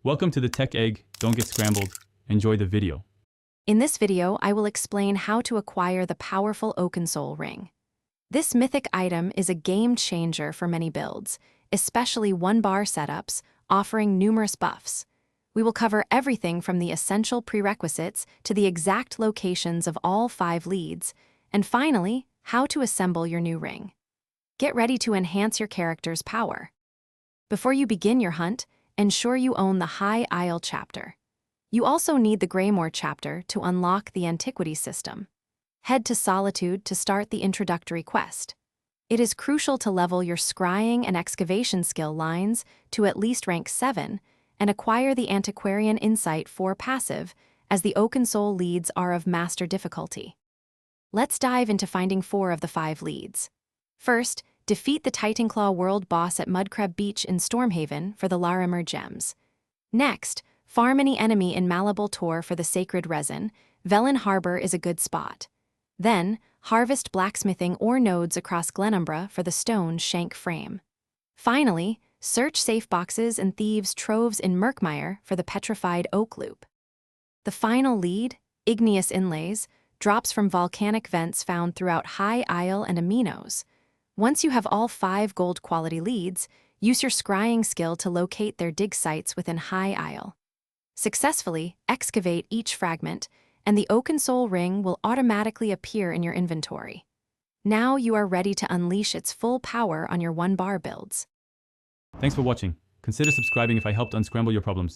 Welcome to the Tech Egg. Don't get scrambled. Enjoy the video. In this video, I will explain how to acquire the powerful Oakensoul Ring. This mythic item is a game changer for many builds, especially one-bar setups, offering numerous buffs. We will cover everything from the essential prerequisites to the exact locations of all 5 leads, and finally, how to assemble your new ring. Get ready to enhance your character's power. Before you begin your hunt, ensure you own the High Isle chapter. You also need the Greymoor chapter to unlock the Antiquity system. Head to Solitude to start the introductory quest. It is crucial to level your scrying and excavation skill lines to at least rank 7 and acquire the Antiquarian Insight 4 passive, as the Oakensoul leads are of master difficulty. Let's dive into finding 4 of the 5 leads. First, defeat the Titanclaw world boss at Mudcrab Beach in Stormhaven for the Larimer gems. Next, farm any enemy in Malleable Tor for the sacred resin. Velen Harbor is a good spot. Then, harvest blacksmithing ore nodes across Glenumbra for the stone shank frame. Finally, search safe boxes and thieves' troves in Murkmire for the petrified oak loop. The final lead, igneous inlays, drops from volcanic vents found throughout High Isle and Aminos. Once you have all 5 gold quality leads, use your scrying skill to locate their dig sites within High Isle. Successfully excavate each fragment, and the Oakensoul Ring will automatically appear in your inventory. Now you are ready to unleash its full power on your one-bar builds. Thanks for watching. Consider subscribing if I helped unscramble your problems.